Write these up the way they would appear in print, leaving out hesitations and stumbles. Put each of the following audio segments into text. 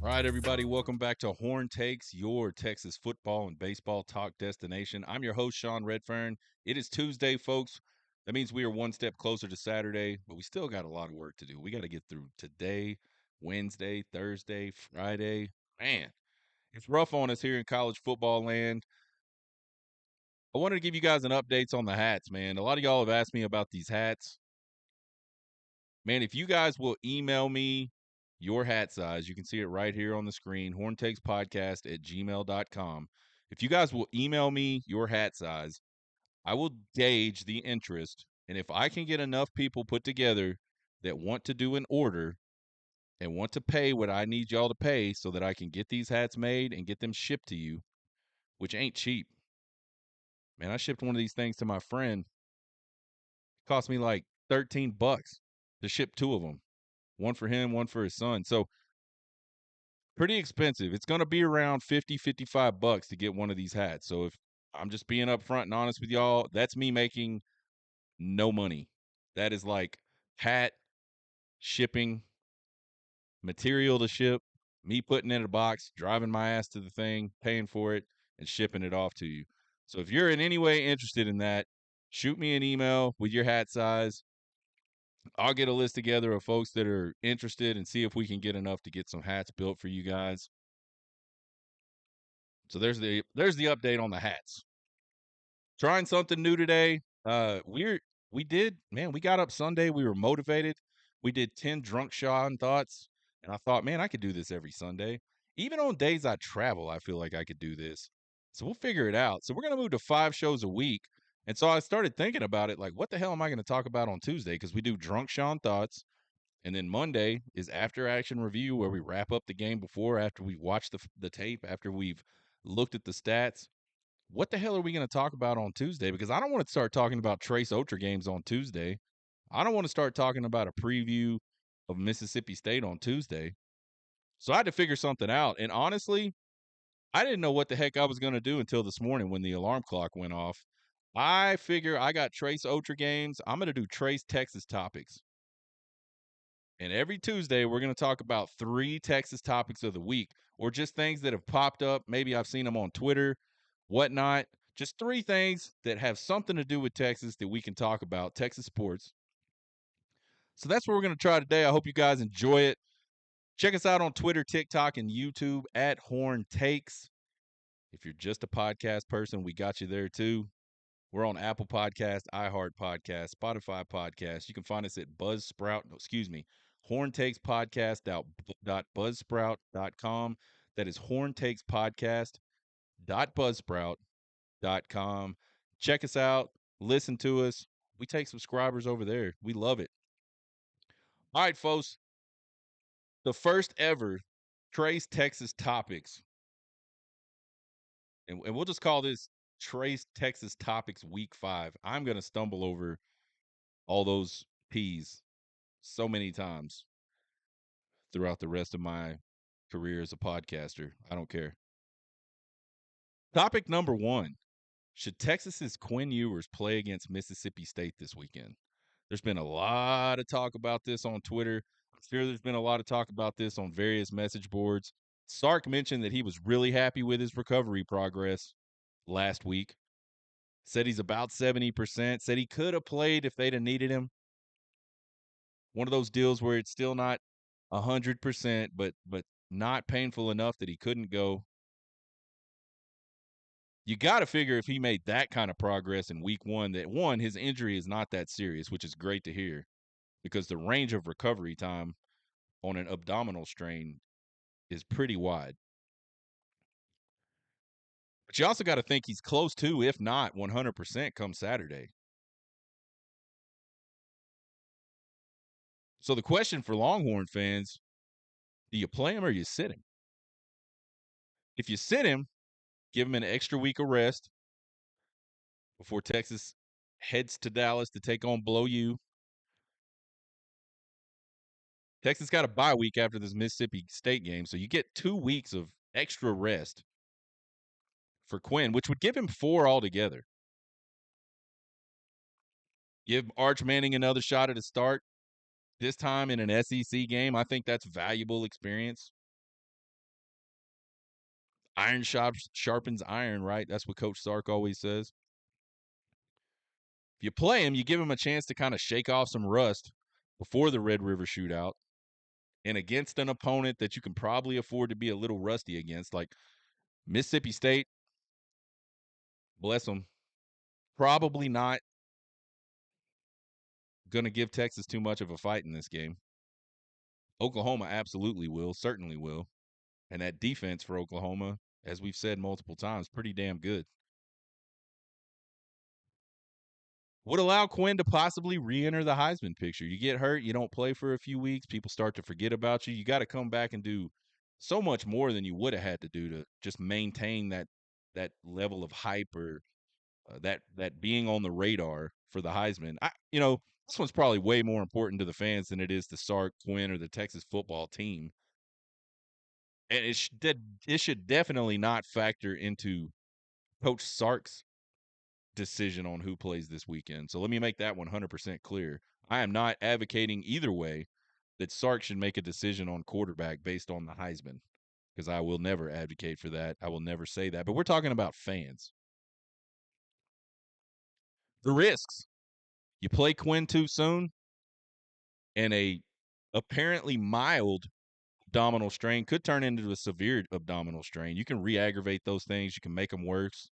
All right, everybody, welcome back to Horn Takes, your Texas football and baseball talk destination. I'm your host, Sean Redfern. It is Tuesday, folks. That means we are one step closer to Saturday, but we still got a lot of work to do. We got to get through today, Wednesday, Thursday, Friday. Man, it's rough on us here in college football land. I wanted to give you guys an update on the hats, man. A lot of y'all have asked me about these hats. Man, if you guys will email me your hat size, you can see it right here on the screen, horntakespodcast@gmail.com. If you guys will email me your hat size, I will gauge the interest. And if I can get enough people put together that want to do an order and want to pay what I need y'all to pay so that I can get these hats made and get them shipped to you, which ain't cheap. Man, I shipped one of these things to my friend. It cost me like $13 to ship two of them. One for him, one for his son. So pretty expensive. It's going to be around 50, $55 to get one of these hats. So if I'm just being upfront and honest with y'all, that's me making no money. That is like hat, shipping, material to ship, me putting it in a box, driving my ass to the thing, paying for it, and shipping it off to you. So if you're in any way interested in that, shoot me an email with your hat size. I'll get a list together of folks that are interested and see if we can get enough to get some hats built for you guys. So there's the update on the hats. Trying something new today. We got up Sunday. We were motivated. We did 10 drunk Sean thoughts, and I thought, man, I could do this every Sunday. Even on days I travel, I feel like I could do this. So we'll figure it out. So we're gonna move to 5 shows a week. And so I started thinking about it, like, what the hell am I going to talk about on Tuesday? Because we do drunk Sean thoughts, and then Monday is after action review, where we wrap up the game before, after we watch the tape, after we've looked at the stats. What the hell are we going to talk about on Tuesday? Because I don't want to start talking about Trace Ocher games on Tuesday. I don't want to start talking about a preview of Mississippi State on Tuesday. So I had to figure something out. And honestly, I didn't know what the heck I was going to do until this morning when the alarm clock went off. I figure I got Trace Ocher games. I'm going to do Trace Texas topics. And every Tuesday, we're going to talk about 3 Texas topics of the week, or just things that have popped up. Maybe I've seen them on Twitter, whatnot. Just 3 things that have something to do with Texas that we can talk about, Texas sports. So that's what we're going to try today. I hope you guys enjoy it. Check us out on Twitter, TikTok, and YouTube at Horn Takes. If you're just a podcast person, we got you there too. We're on Apple Podcast, iHeart Podcast, Spotify Podcast. You can find us at horntakespodcast.buzzsprout.com. That is horntakespodcast.buzzsprout.com. Check us out. Listen to us. We take subscribers over there. We love it. All right, folks. The first ever Trace Texas Topics. And we'll just call this Trace Texas Topics Week 5. I'm going to stumble over all those P's so many times throughout the rest of my career as a podcaster. I don't care. Topic number 1. Should Texas's Quinn Ewers play against Mississippi State this weekend? There's been a lot of talk about this on Twitter. I'm sure there's been a lot of talk about this on various message boards. Sark mentioned that he was really happy with his recovery progress last week. Said he's about 70%. Said he could have played if they'd have needed him. One of those deals where it's still not 100%, but not painful enough that he couldn't go. You got to figure if he made that kind of progress in week 1, that one, his injury is not that serious, which is great to hear, because the range of recovery time on an abdominal strain is pretty wide. But you also got to think he's close to, if not 100%, come Saturday. So the question for Longhorn fans, do you play him or you sit him? If you sit him, give him an extra week of rest before Texas heads to Dallas to take on Below U. Texas got a bye week after this Mississippi State game, so you get 2 weeks of extra rest for Quinn, which would give him 4 altogether. Give Arch Manning another shot at a start, this time in an SEC game. I think that's valuable experience. Iron sharpens iron, right? That's what Coach Sark always says. If you play him, you give him a chance to kind of shake off some rust before the Red River Shootout and against an opponent that you can probably afford to be a little rusty against, like Mississippi State. Bless them. Probably not going to give Texas too much of a fight in this game. Oklahoma absolutely will, certainly will. And that defense for Oklahoma, as we've said multiple times, pretty damn good. Would allow Quinn to possibly re-enter the Heisman picture. You get hurt, you don't play for a few weeks, people start to forget about you. You got to come back and do so much more than you would have had to do to just maintain that level of hype or that being on the radar for the Heisman. This one's probably way more important to the fans than it is to Sark, Quinn, or the Texas football team. And it should definitely not factor into Coach Sark's decision on who plays this weekend. So let me make that 100% clear. I am not advocating either way that Sark should make a decision on quarterback based on the Heisman, because I will never advocate for that. I will never say that. But we're talking about fans. The risks. You play Quinn too soon, and a apparently mild abdominal strain could turn into a severe abdominal strain. You can re-aggravate those things. You can make them worse.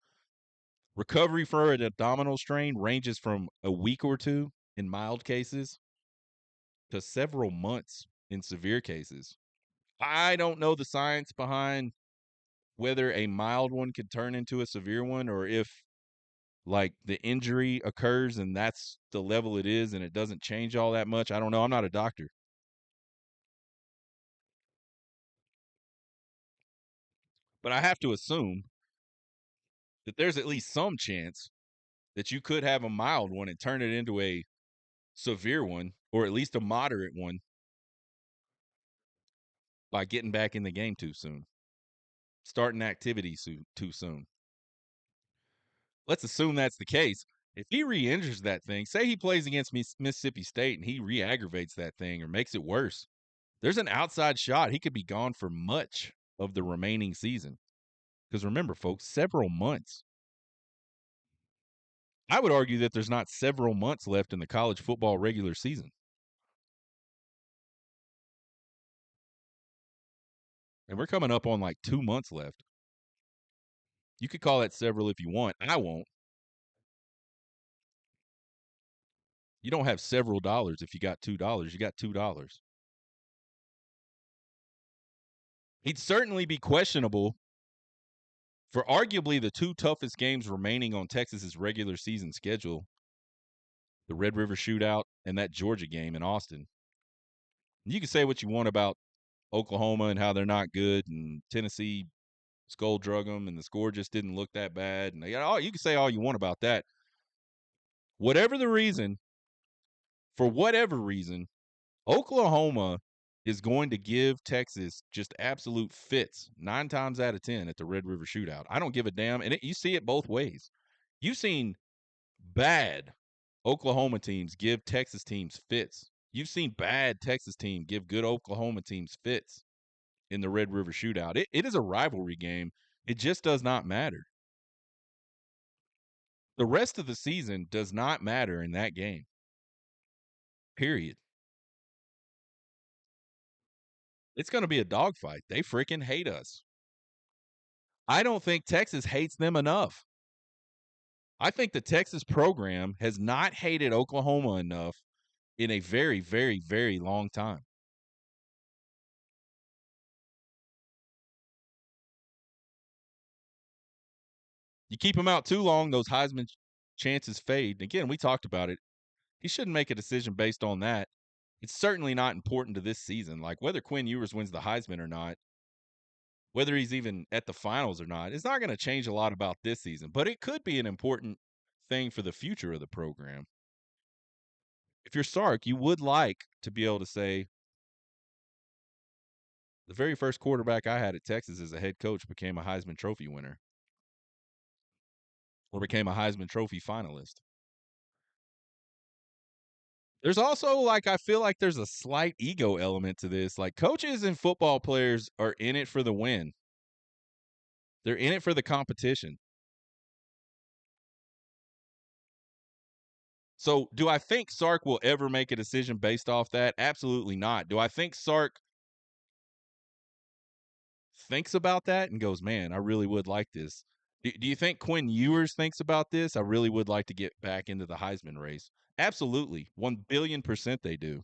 Recovery for an abdominal strain ranges from a week or two in mild cases to several months in severe cases. I don't know the science behind whether a mild one could turn into a severe one, or if like the injury occurs and that's the level it is and it doesn't change all that much. I don't know. I'm not a doctor. But I have to assume that there's at least some chance that you could have a mild one and turn it into a severe one, or at least a moderate one, by getting back in the game too soon, starting activity too soon. Let's assume that's the case. If he re-injures that thing, say he plays against Mississippi State and he re-aggravates that thing or makes it worse, there's an outside shot he could be gone for much of the remaining season. Because remember, folks, several months. I would argue that there's not several months left in the college football regular season. And we're coming up on like 2 months left. You could call that several if you want. I won't. You don't have several dollars if you got $2. You got $2. He'd certainly be questionable for arguably the two toughest games remaining on Texas's regular season schedule, the Red River Shootout and that Georgia game in Austin. You can say what you want about Oklahoma and how they're not good, and Tennessee skull drug them, and the score just didn't look that bad. And you can say all you want about that. Whatever the reason, for whatever reason, Oklahoma is going to give Texas just absolute fits 9 times out of 10 at the Red River Shootout. I don't give a damn. And you see it both ways. You've seen bad Oklahoma teams give Texas teams fits. You've seen bad Texas team give good Oklahoma teams fits in the Red River Shootout. It is a rivalry game. It just does not matter. The rest of the season does not matter in that game. Period. It's going to be a dogfight. They freaking hate us. I don't think Texas hates them enough. I think the Texas program has not hated Oklahoma enough in a very, very, very long time. You keep him out too long, those Heisman chances fade. Again, we talked about it. He shouldn't make a decision based on that. It's certainly not important to this season. Like whether Quinn Ewers wins the Heisman or not, whether he's even at the finals or not, it's not going to change a lot about this season, but it could be an important thing for the future of the program. If you're Sark, you would like to be able to say, the very first quarterback I had at Texas as a head coach became a Heisman Trophy winner or became a Heisman Trophy finalist. There's also I feel like there's a slight ego element to this. Like coaches and football players are in it for the win. They're in it for the competition. So, do I think Sark will ever make a decision based off that? Absolutely not. Do I think Sark thinks about that and goes, "Man, I really would like this." Do you think Quinn Ewers thinks about this? I really would like to get back into the Heisman race. Absolutely. 1,000,000,000% they do.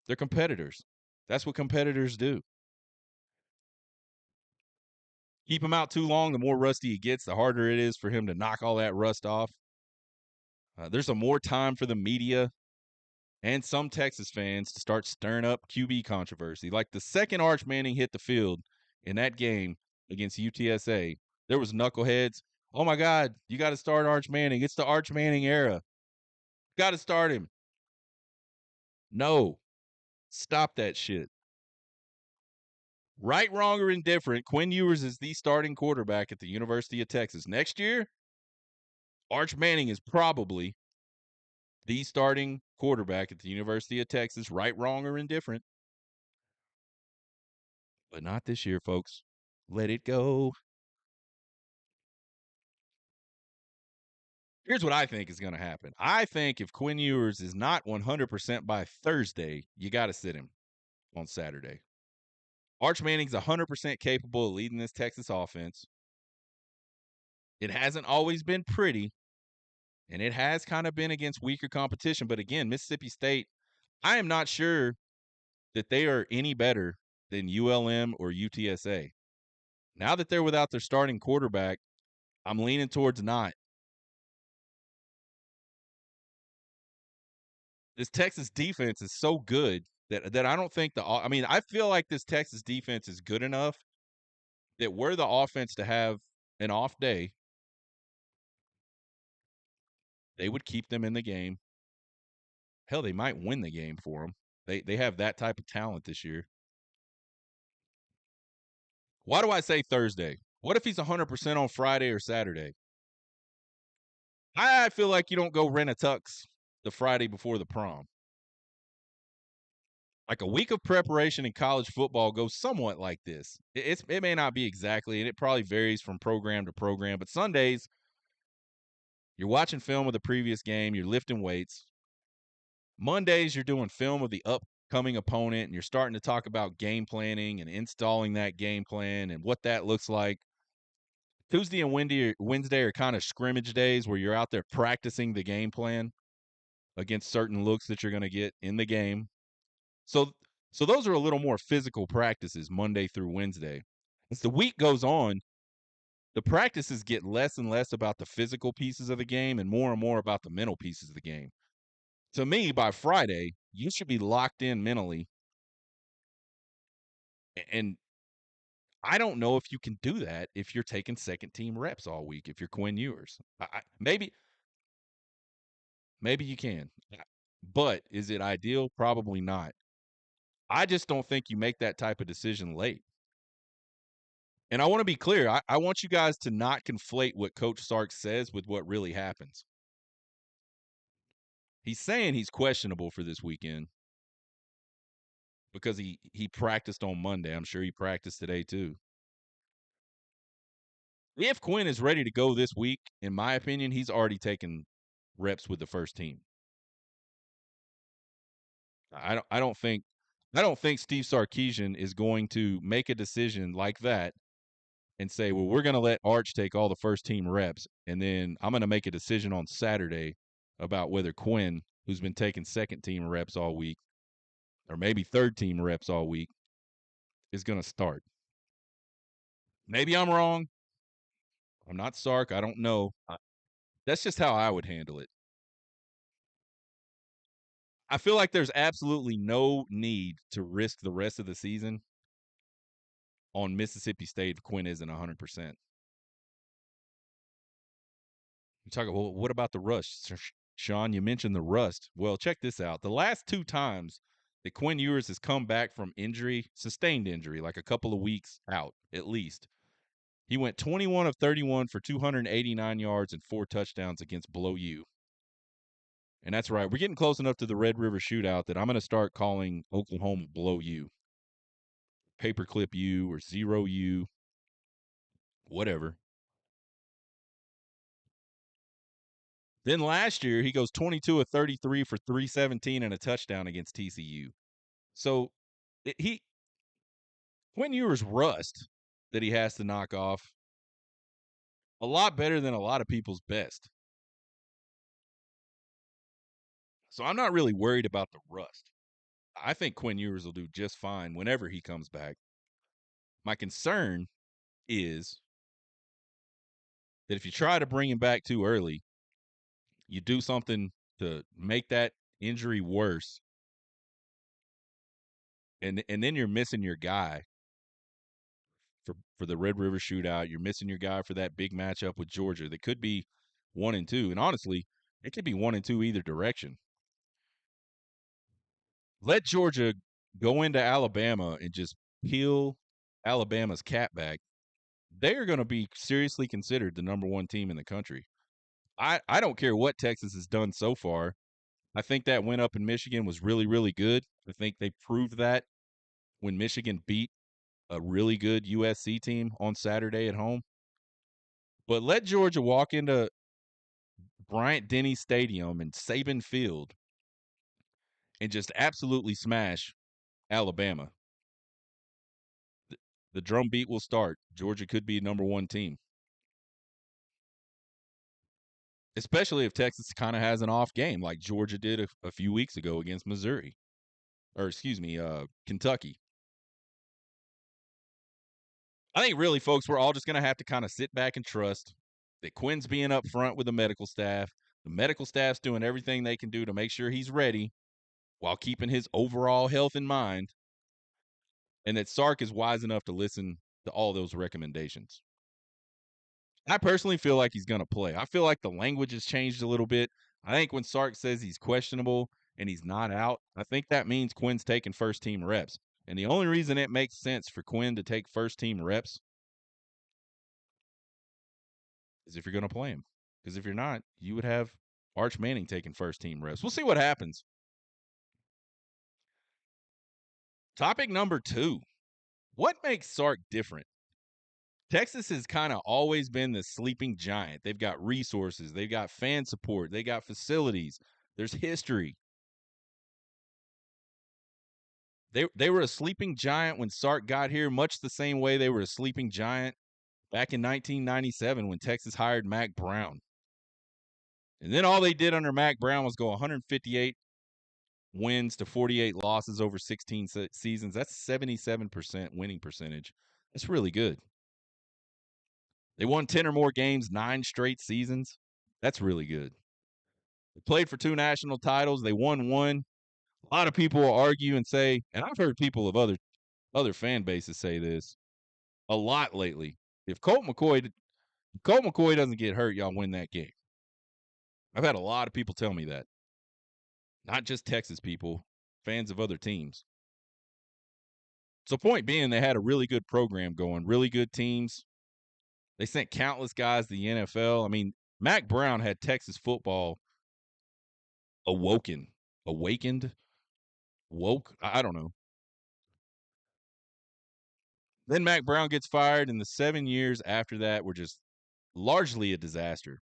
They're competitors. That's what competitors do. Keep him out too long, the more rusty he gets, the harder it is for him to knock all that rust off. There's a more time for the media and some Texas fans to start stirring up QB controversy. Like the second Arch Manning hit the field in that game against UTSA, there was knuckleheads. Oh my God, you got to start Arch Manning. It's the Arch Manning era. Got to start him. No, stop that shit. Right, wrong, or indifferent, Quinn Ewers is the starting quarterback at the University of Texas. Next year, Arch Manning is probably the starting quarterback at the University of Texas. Right, wrong, or indifferent. But not this year, folks. Let it go. Here's what I think is going to happen. I think if Quinn Ewers is not 100% by Thursday, you got to sit him on Saturday. Arch Manning's 100% capable of leading this Texas offense. It hasn't always been pretty, and it has kind of been against weaker competition. But again, Mississippi State, I am not sure that they are any better than ULM or UTSA. Now that they're without their starting quarterback, I'm leaning towards not. This Texas defense is so good that I don't think I mean, I feel like this Texas defense is good enough that were the offense to have an off day, they would keep them in the game. Hell, they might win the game for them. They have that type of talent this year. Why do I say Thursday? What if he's 100% on Friday or Saturday? I feel like you don't go rent a tux the Friday before the prom. Like a week of preparation in college football goes somewhat like this. It may not be exactly, and it probably varies from program to program, but Sundays, you're watching film of the previous game, you're lifting weights. Mondays, you're doing film of the upcoming opponent, and you're starting to talk about game planning and installing that game plan and what that looks like. Tuesday and Wednesday are kind of scrimmage days where you're out there practicing the game plan against certain looks that you're going to get in the game. So those are a little more physical practices Monday through Wednesday. As the week goes on, the practices get less and less about the physical pieces of the game and more about the mental pieces of the game. To me, by Friday, you should be locked in mentally. And I don't know if you can do that if you're taking second team reps all week, if you're Quinn Ewers. Maybe you can. But is it ideal? Probably not. I just don't think you make that type of decision late. And I want to be clear. I want you guys to not conflate what Coach Sark says with what really happens. He's saying he's questionable for this weekend because he practiced on Monday. I'm sure he practiced today too. If Quinn is ready to go this week, in my opinion, he's already taken reps with the first team. I don't think Steve Sarkisian is going to make a decision like that and say, well, we're going to let Arch take all the first team reps, and then I'm going to make a decision on Saturday about whether Quinn, who's been taking second team reps all week, or maybe third team reps all week, is going to start. Maybe I'm wrong. I'm not Sark. I don't know. That's just how I would handle it. I feel like there's absolutely no need to risk the rest of the season on Mississippi State if Quinn isn't 100%. You talk, well, what about the rust? Sean, you mentioned the rust. Well, check this out. The last two times that Quinn Ewers has come back from injury, sustained injury, like a couple of weeks out at least, he went 21 of 31 for 289 yards and 4 touchdowns against Below U. And that's right. We're getting close enough to the Red River Shootout that I'm going to start calling Oklahoma Below U. Paperclip U or Zero U. Whatever. Then last year, he goes 22 of 33 for 317 and a touchdown against TCU. So Quinn Ewers' rust that he has to knock off a lot better than a lot of people's best. So I'm not really worried about the rust. I think Quinn Ewers will do just fine whenever he comes back. My concern is that if you try to bring him back too early, you do something to make that injury worse, and then you're missing your guy for the Red River Shootout. You're missing your guy for that big matchup with Georgia. That could be 1-2, and honestly, it could be 1-2 either direction. Let Georgia go into Alabama and just peel Alabama's cap back. They are going to be seriously considered the number one team in the country. I don't care what Texas has done so far. I think that win up in Michigan was really, really good. I think they proved that when Michigan beat a really good USC team on Saturday at home. But let Georgia walk into Bryant Denny Stadium and Saban Field and just absolutely smash Alabama. The drum beat will start. Georgia could be number one team. Especially if Texas kind of has an off game like Georgia did a few weeks ago against Missouri. Or, excuse me, Kentucky. I think really, folks, we're all just going to have to kind of sit back and trust that Quinn's being up front with the medical staff. The medical staff's doing everything they can do to make sure he's ready while keeping his overall health in mind, and that Sark is wise enough to listen to all those recommendations. I personally feel like he's going to play. I feel like the language has changed a little bit. I think when Sark says he's questionable and he's not out, I think that means Quinn's taking first team reps. And the only reason it makes sense for Quinn to take first team reps is if you're going to play him. Because if you're not, you would have Arch Manning taking first team reps. We'll see what happens. Topic number 2. What makes Sark different? Texas has kind of always been the sleeping giant. They've got resources, they've got fan support, they got facilities, there's history. They were a sleeping giant when Sark got here, much the same way they were a sleeping giant back in 1997 when Texas hired Mack Brown. And then all they did under Mack Brown was go 158 wins to 48 losses over 16 seasons. That's 77% winning percentage. That's really good. They won 10 or more games 9 straight seasons. That's really good. They played for 2 national titles. They won 1. A lot of people will argue and say, and I've heard people of other fan bases say this a lot lately. If Colt McCoy doesn't get hurt, y'all win that game. I've had a lot of people tell me that. Not just Texas people, fans of other teams. So point being, they had a really good program going, really good teams. They sent countless guys to the NFL. I mean, Mack Brown had Texas football awakened, woke. I don't know. Then Mack Brown gets fired, and the 7 years after that were just largely a disaster.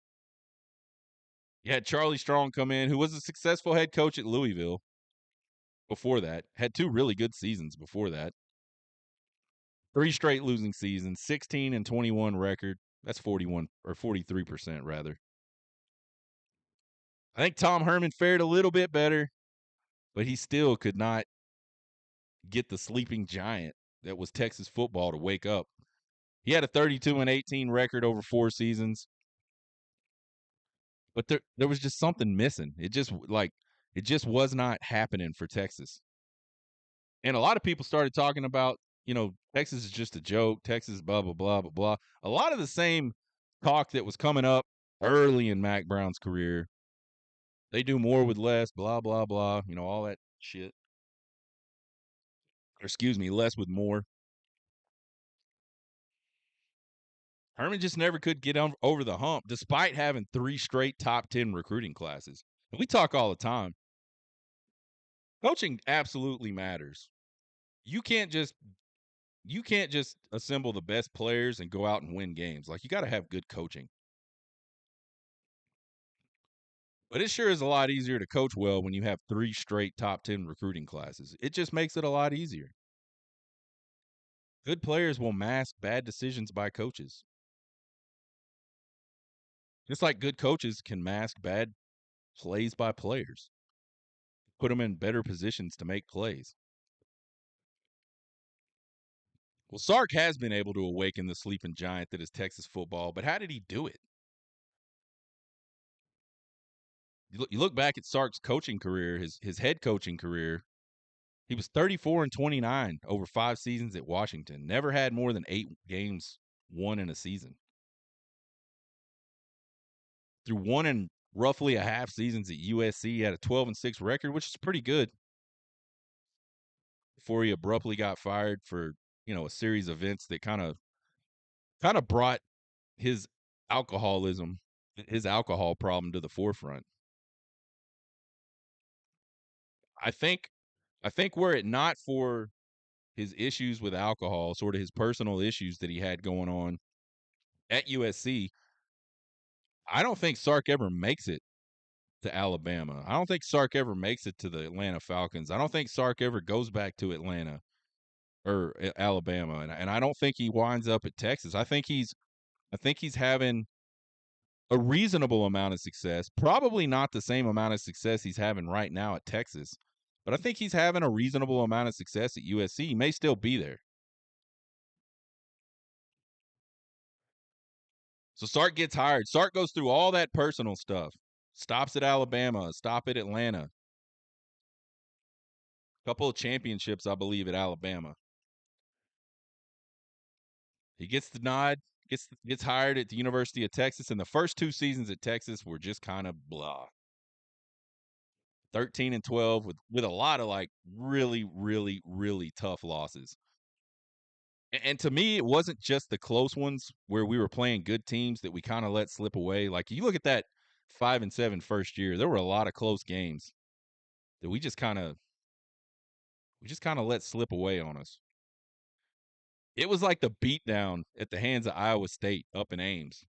You had Charlie Strong come in, who was a successful head coach at Louisville before that, had 2 really good seasons before that. 3 straight losing seasons, 16-21 record. That's 41 or 43% rather. I think Tom Herman fared a little bit better, but he still could not get the sleeping giant that was Texas football to wake up. He had a 32-18 record over 4 seasons. But there was just something missing. It just was not happening for Texas. And a lot of people started talking about, Texas is just a joke. Texas, blah, blah, blah, blah, blah. A lot of the same talk that was coming up early in Mack Brown's career. They do more with less, blah, blah, blah. All that shit. Or excuse me, less with more. Herman just never could get over the hump, despite having 3 straight top 10 recruiting classes. And we talk all the time. Coaching absolutely matters. You can't just you can't just assemble the best players and go out and win games. Like, you got to have good coaching. But it sure is a lot easier to coach well when you have 3 straight top 10 recruiting classes. It just makes it a lot easier. Good players will mask bad decisions by coaches. Just like good coaches can mask bad plays by players, put them in better positions to make plays. Well, Sark has been able to awaken the sleeping giant that is Texas football, but how did he do it? You look back at Sark's coaching career, his head coaching career. He was 34-29 over 5 seasons at Washington. Never had more than 8 games won in a season. Through 1 and roughly a half seasons at USC, he had a 12-6 record, which is pretty good. Before he abruptly got fired for, a series of events that kind of brought his alcoholism, his alcohol problem to the forefront. I think were it not for his issues with alcohol, sort of his personal issues that he had going on at USC, I don't think Sark ever makes it to Alabama. I don't think Sark ever makes it to the Atlanta Falcons. I don't think Sark ever goes back to Atlanta or Alabama, and I don't think he winds up at Texas. I think he's having a reasonable amount of success. Probably not the same amount of success he's having right now at Texas, but I think he's having a reasonable amount of success at USC. He may still be there. So Sark gets hired. Sark goes through all that personal stuff. Stops at Alabama, stop at Atlanta. Couple of championships, I believe, at Alabama. He gets the nod, gets hired at the University of Texas, and the first 2 seasons at Texas were just kind of blah. 13-12 with a lot of like really, really, really tough losses. And to me, it wasn't just the close ones where we were playing good teams that we kind of let slip away. Like, you look at that 5-7 first year, there were a lot of close games that we just kind of let slip away on us. It was like the beatdown at the hands of Iowa State up in Ames.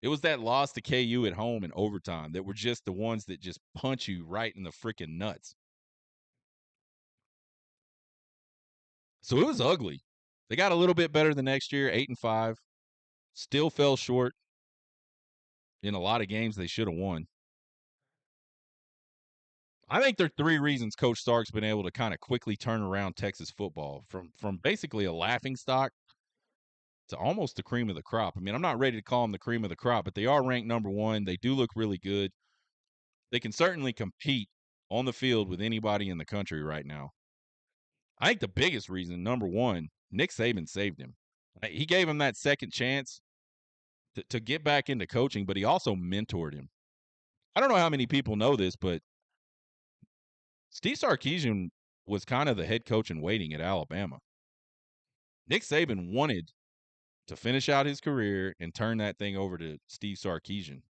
It was that loss to KU at home in overtime that were just the ones that just punch you right in the freaking nuts. So it was ugly. They got a little bit better the next year, 8-5. Still fell short in a lot of games they should have won. I think there are 3 reasons Coach Sark's been able to kind of quickly turn around Texas football from basically a laughing stock to almost the cream of the crop. I mean, I'm not ready to call them the cream of the crop, but they are ranked number 1. They do look really good. They can certainly compete on the field with anybody in the country right now. I think the biggest reason, number 1, Nick Saban saved him. He gave him that second chance to get back into coaching, but he also mentored him. I don't know how many people know this, but Steve Sarkisian was kind of the head coach in waiting at Alabama. Nick Saban wanted to finish out his career and turn that thing over to Steve Sarkisian.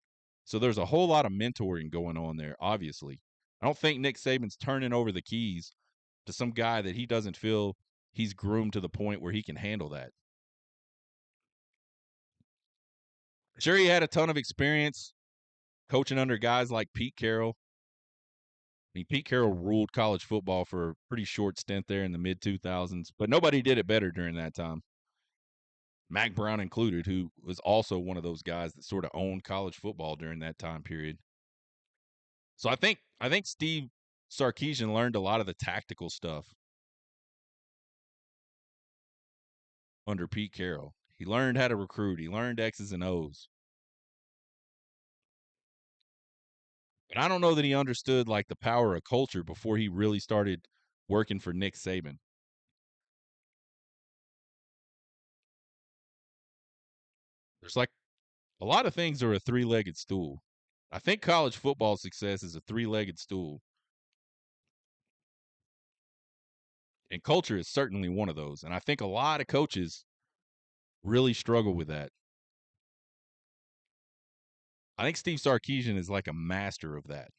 So there's a whole lot of mentoring going on there, obviously. I don't think Nick Saban's turning over the keys to some guy that he doesn't feel he's groomed to the point where he can handle that. Sure, he had a ton of experience coaching under guys like Pete Carroll. I mean, Pete Carroll ruled college football for a pretty short stint there in the mid-2000s, but nobody did it better during that time. Mack Brown included, who was also one of those guys that sort of owned college football during that time period. So I think Steve Sarkisian learned a lot of the tactical stuff under Pete Carroll. He learned how to recruit. He learned X's and O's. But I don't know that he understood like the power of culture before he really started working for Nick Saban. There's like a lot of things are a 3-legged stool. I think college football success is a 3-legged stool. And culture is certainly one of those. And I think a lot of coaches really struggle with that. I think Steve Sarkisian is like a master of that.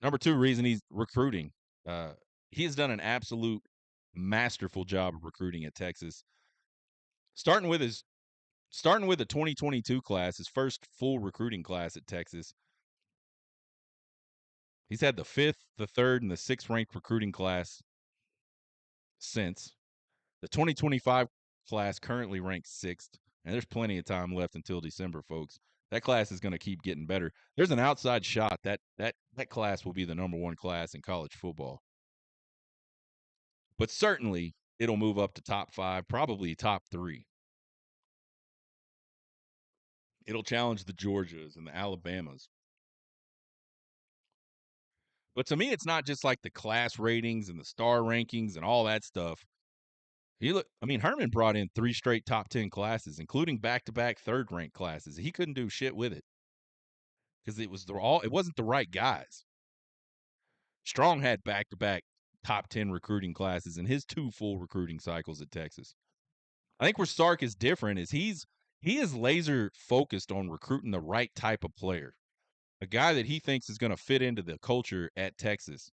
Number 2 reason, he's recruiting. He has done an absolute masterful job of recruiting at Texas. Starting with the 2022 class, his first full recruiting class at Texas. He's had the 5th, the 3rd, and the 6th ranked recruiting class since. The 2025 class currently ranks 6th, and there's plenty of time left until December, folks. That class is going to keep getting better. There's an outside shot that class will be the number 1 class in college football. But certainly it'll move up to top 5, probably top 3. It'll challenge the Georgias and the Alabamas. But to me, it's not just like the class ratings and the star rankings and all that stuff. Herman brought in 3 straight top 10 classes, including back-to-back third-ranked classes. He couldn't do shit with it because it wasn't the right guys. Strong had back-to-back top 10 recruiting classes in his 2 full recruiting cycles at Texas. I think where Sark is different is he is laser focused on recruiting the right type of player, a guy that he thinks is going to fit into the culture at Texas.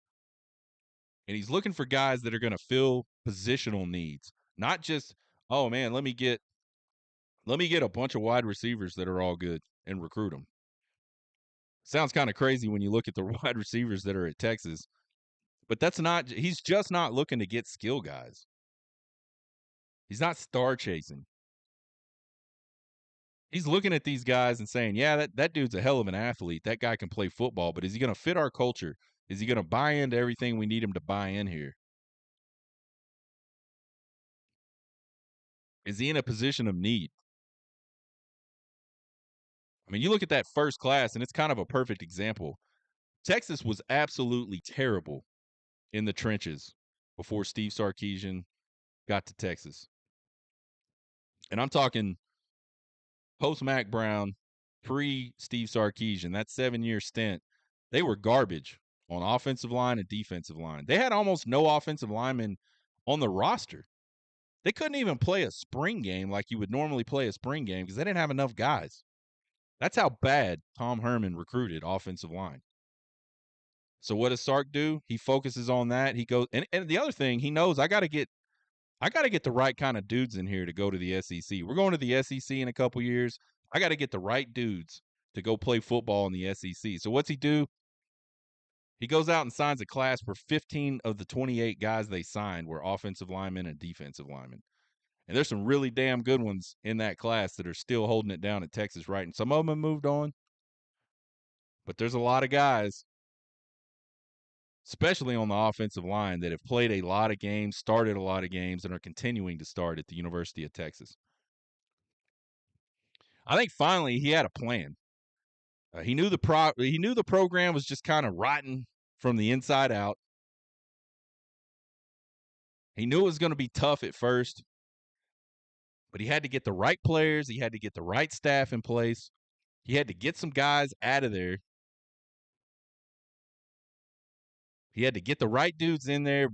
And he's looking for guys that are going to fill positional needs, not just, oh man, let me get a bunch of wide receivers that are all good and recruit them. Sounds kind of crazy when you look at the wide receivers that are at Texas, but he's just not looking to get skill guys. He's not star chasing. He's looking at these guys and saying, yeah, that dude's a hell of an athlete. That guy can play football, but is he going to fit our culture? Is he going to buy into everything we need him to buy in here? Is he in a position of need? I mean, you look at that first class, and it's kind of a perfect example. Texas was absolutely terrible in the trenches before Steve Sarkisian got to Texas. And I'm talking post Mac Brown, pre Steve Sarkisian, that 7-year stint. They were garbage on offensive line and defensive line. They had almost no offensive linemen on the roster. They couldn't even play a spring game like you would normally play a spring game because they didn't have enough guys. That's how bad Tom Herman recruited offensive line. So what does Sark do? He focuses on that. He goes, and the other thing, he knows I got to get the right kind of dudes in here to go to the SEC. We're going to the SEC in a couple years. I got to get the right dudes to go play football in the SEC. So what's he do? He goes out and signs a class where 15 of the 28 guys they signed were offensive linemen and defensive linemen. And there's some really damn good ones in that class that are still holding it down at Texas, right? And some of them have moved on. But there's a lot of guys, especially on the offensive line, that have played a lot of games, started a lot of games, and are continuing to start at the University of Texas. I think finally he had a plan. He knew the program was just kind of rotten from the inside out. He knew it was going to be tough at first, but he had to get the right players. He had to get the right staff in place. He had to get some guys out of there. He had to get the right dudes in there,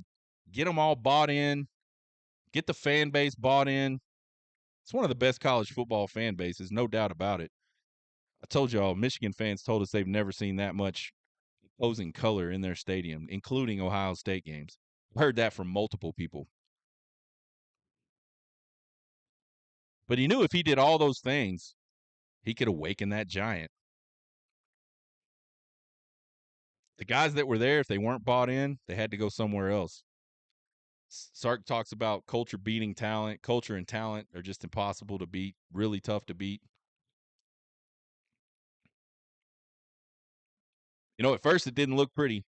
get them all bought in, get the fan base bought in. It's one of the best college football fan bases, no doubt about it. I told y'all, Michigan fans told us they've never seen that much opposing color in their stadium, including Ohio State games. I heard that from multiple people. But he knew if he did all those things, he could awaken that giant. The guys that were there, if they weren't bought in, they had to go somewhere else. Sark talks about culture beating talent. Culture and talent are just impossible to beat, really tough to beat. At first it didn't look pretty.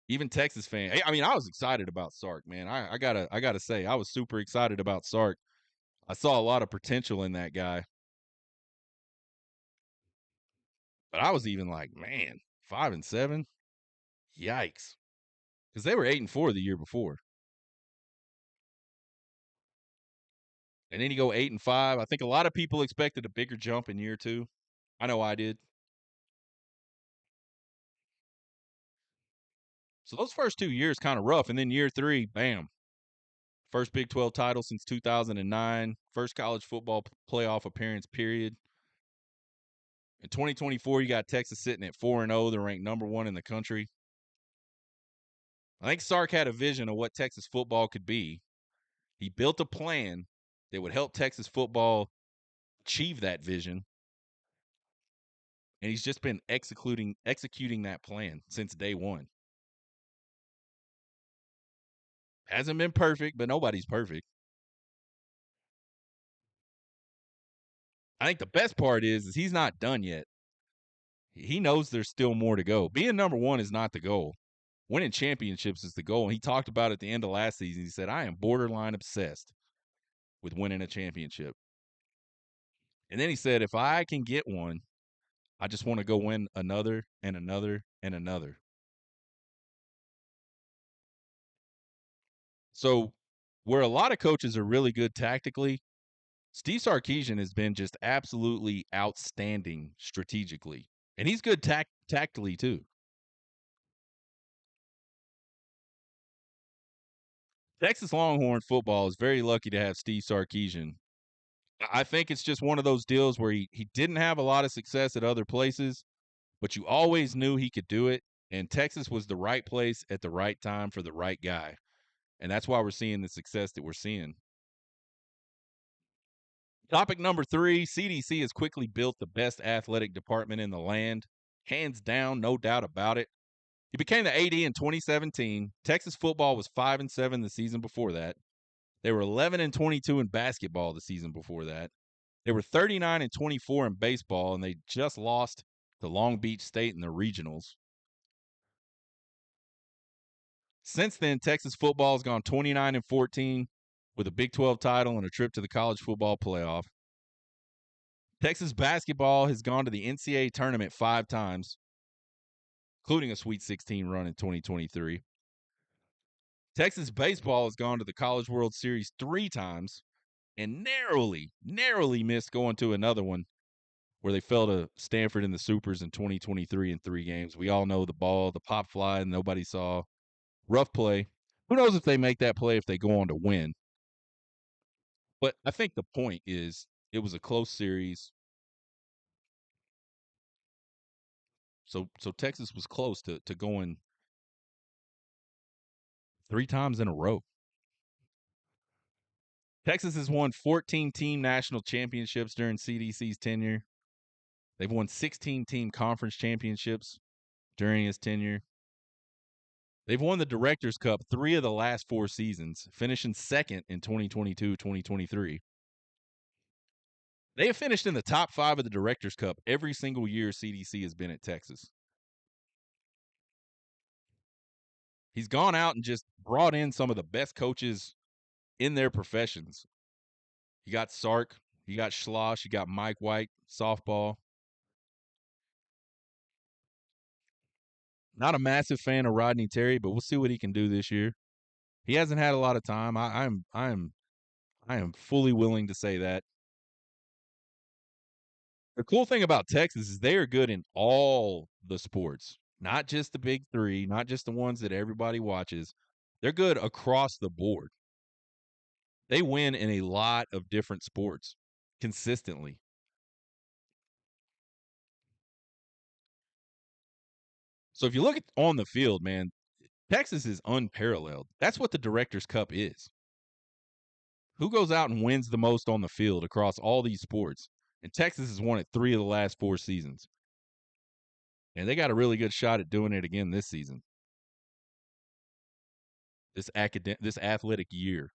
Even Texas fan. I mean, I was excited about Sark, man. I gotta say, I was super excited about Sark. I saw a lot of potential in that guy. But I was even like, man, 5-7, yikes, because they were 8-4 the year before, and then you go 8-5. I think a lot of people expected a bigger jump in year 2. I know I did. So those first 2 years kind of rough, and then year 3, bam, first Big 12 title since 2009, first college football playoff appearance, period. In 2024, you got Texas sitting at 4-0. They're ranked number 1 in the country. I think Sark had a vision of what Texas football could be. He built a plan that would help Texas football achieve that vision. And he's just been executing that plan since day one. Hasn't been perfect, but nobody's perfect. I think the best part is he's not done yet. He knows there's still more to go. Being number one is not the goal. Winning championships is the goal. And he talked about it at the end of last season. He said, I am borderline obsessed with winning a championship. And then he said, if I can get one, I just want to go win another and another and another. So, where a lot of coaches are really good tactically, Steve Sarkisian has been just absolutely outstanding strategically. And he's good tactically too. Texas Longhorn football is very lucky to have Steve Sarkisian. I think it's just one of those deals where he didn't have a lot of success at other places, but you always knew he could do it. And Texas was the right place at the right time for the right guy. And that's why we're seeing the success that we're seeing. Topic number 3, CDC has quickly built the best athletic department in the land. Hands down, no doubt about it. He became the AD in 2017. Texas football was 5-7 the season before that. They were 11-22 in basketball the season before that. They were 39-24 in baseball, and they just lost to Long Beach State in the regionals. Since then, Texas football has gone 29-14 with a Big 12 title and a trip to the college football playoff. Texas basketball has gone to the NCAA tournament 5 times, including a Sweet 16 run in 2023. Texas baseball has gone to the College World Series 3 times and narrowly missed going to another one where they fell to Stanford in the Supers in 2023 in 3 games. We all know the ball, the pop fly, and nobody saw. Rough play. Who knows if they make that play if they go on to win? But I think the point is it was a close series. So Texas was close to going 3 times in a row. Texas has won 14 team national championships during CDC's tenure. They've won 16 team conference championships during his tenure. They've won the Directors Cup 3 of the last 4 seasons, finishing second in 2022-2023. They have finished in the top 5 of the Directors Cup every single year CDC has been at Texas. He's gone out and just brought in some of the best coaches in their professions. You got Sark, you got Schloss, you got Mike White, softball. Not a massive fan of Rodney Terry, but we'll see what he can do this year. He hasn't had a lot of time. I am fully willing to say that. The cool thing about Texas is they are good in all the sports, not just the big 3, not just the ones that everybody watches. They're good across the board. They win in a lot of different sports consistently. So if you look at on the field, man, Texas is unparalleled. That's what the Directors Cup is. Who goes out and wins the most on the field across all these sports? And Texas has won it 3 of the last 4 seasons. And they got a really good shot at doing it again this season. This athletic year.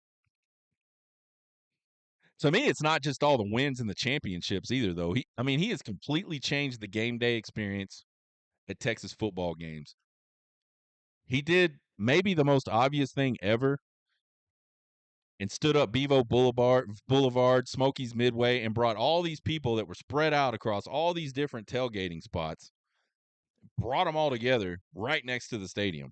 To me, it's not just all the wins and the championships either, though. He has completely changed the game day experience at Texas football games. He did maybe the most obvious thing ever and stood up Bevo Boulevard, Smokies Midway, and brought all these people that were spread out across all these different tailgating spots, brought them all together right next to the stadium.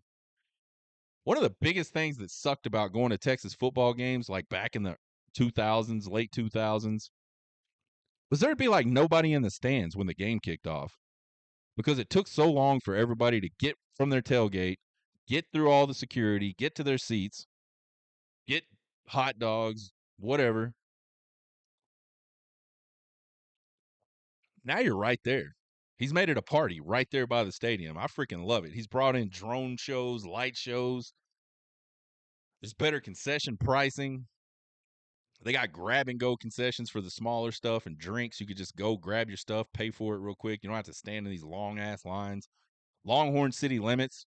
One of the biggest things that sucked about going to Texas football games, like back in the 2000s, late 2000s, was there'd be like nobody in the stands when the game kicked off because it took so long for everybody to get from their tailgate, get through all the security, get to their seats, get hot dogs, whatever. Now you're right there. He's made it a party right there by the stadium. I freaking love it. He's brought in drone shows, light shows. There's better concession pricing. They got grab-and-go concessions for the smaller stuff and drinks. You could just go grab your stuff, pay for it real quick. You don't have to stand in these long-ass lines. Longhorn City Limits.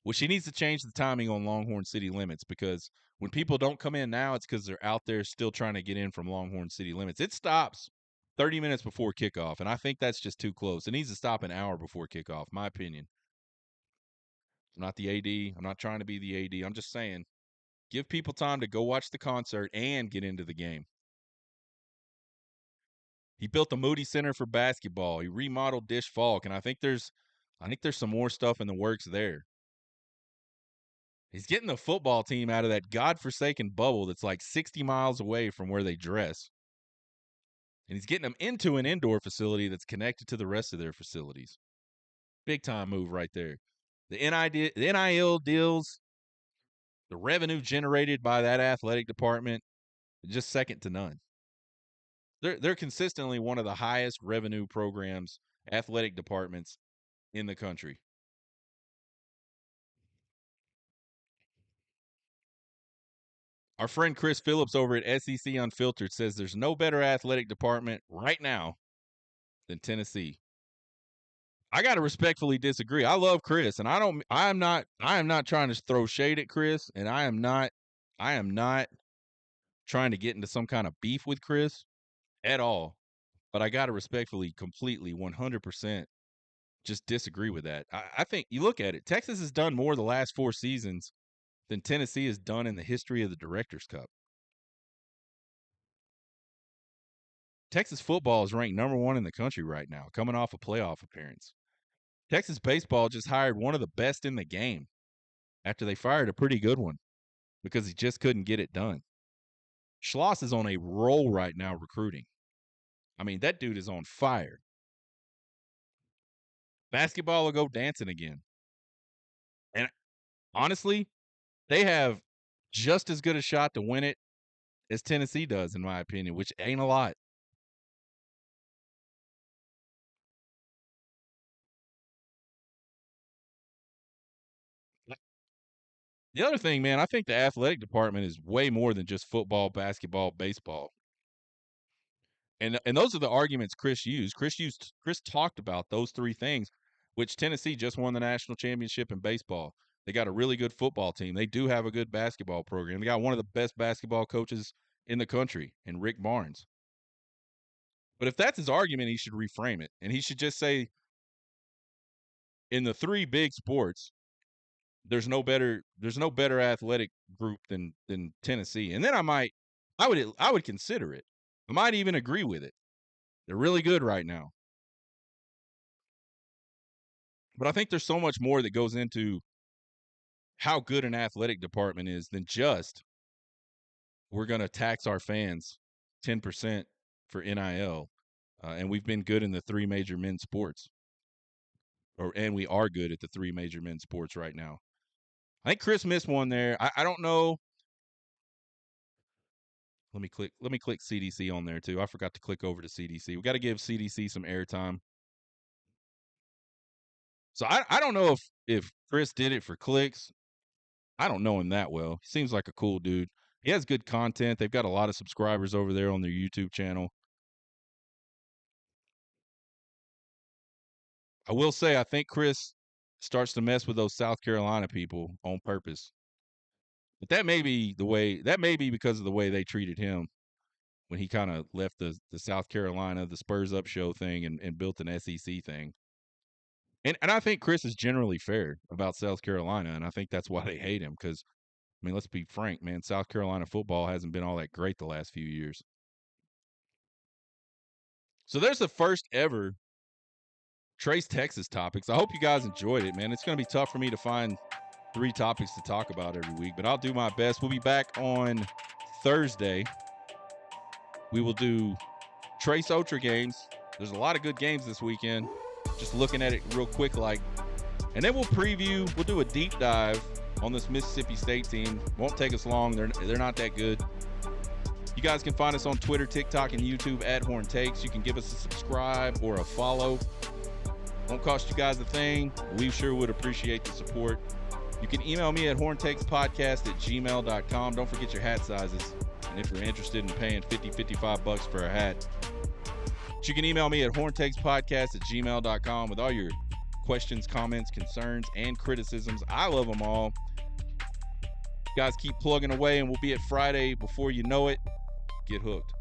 Well, she needs to change the timing on Longhorn City Limits because when people don't come in now, it's because they're out there still trying to get in from Longhorn City Limits. It stops 30 minutes before kickoff, and I think that's just too close. It needs to stop an hour before kickoff, my opinion. I'm not the AD. I'm not trying to be the AD. I'm just saying, give people time to go watch the concert and get into the game. He built the Moody Center for basketball. He remodeled Dish Falk, and I think there's some more stuff in the works there. He's getting the football team out of that godforsaken bubble that's like 60 miles away from where they dress. And he's getting them into an indoor facility that's connected to the rest of their facilities. Big time move right there. The NIL deals, the revenue generated by that athletic department, just second to none. They're consistently one of the highest revenue programs, athletic departments in the country. Our friend Chris Phillips over at SEC Unfiltered says there's no better athletic department right now than Tennessee. I got to respectfully disagree. I love Chris, and I am not trying to throw shade at Chris, and I am not trying to get into some kind of beef with Chris at all. But I got to respectfully, completely, 100% just disagree with that. I think you look at it, Texas has done more the last 4 seasons than Tennessee has done in the history of the Directors Cup. Texas football is ranked number 1 in the country right now, coming off a playoff appearance. Texas baseball just hired one of the best in the game after they fired a pretty good one because he just couldn't get it done. Schloss is on a roll right now recruiting. I mean, that dude is on fire. Basketball will go dancing again. And honestly, they have just as good a shot to win it as Tennessee does, in my opinion, which ain't a lot. The other thing, man, I think the athletic department is way more than just football, basketball, baseball. And those are the arguments Chris used. Chris talked about those 3 things, which Tennessee just won the national championship in baseball. They got a really good football team. They do have a good basketball program. They got one of the best basketball coaches in the country in Rick Barnes. But if that's his argument, he should reframe it. And he should just say, in the 3 big sports, there's no better athletic group than Tennessee. And then I would consider it. I might even agree with it. They're really good right now. But I think there's so much more that goes into how good an athletic department is than just we're going to tax our fans 10% for NIL. And we've been good in the 3 major men's sports. And we are good at the 3 major men's sports right now. I think Chris missed one there. I don't know. Let me click CDC on there too. I forgot to click over to CDC. We got to give CDC some airtime. So I don't know if Chris did it for clicks. I don't know him that well. He seems like a cool dude. He has good content. They've got a lot of subscribers over there on their YouTube channel. I will say I think Chris starts to mess with those South Carolina people on purpose. But that may be because of the way they treated him when he kind of left the South Carolina, the Spurs Up show thing and built an SEC thing. And I think Chris is generally fair about South Carolina, and I think that's why they hate him because, I mean, let's be frank, man, South Carolina football hasn't been all that great the last few years. So there's the first ever Trace Texas topics. I hope you guys enjoyed it, man. It's going to be tough for me to find 3 topics to talk about every week, but I'll do my best. We'll be back on Thursday. We will do Trace Otra games. There's a lot of good games this weekend. Just looking at it real quick, and then we'll do a deep dive on this Mississippi State team. Won't take us long. They're not that good. You guys can find us on Twitter, TikTok, and YouTube at Horn Takes. You can give us a subscribe or a follow Won't cost you guys a thing. We sure would appreciate the support. You can email me at horntakespodcast@gmail.com. Don't forget your hat sizes. And if you're interested in paying $55 for a hat, you can email me at horntakespodcast@gmail.com with all your questions, comments, concerns, and criticisms. I love them all. You guys keep plugging away, and we'll be at Friday before you know it. Get hooked.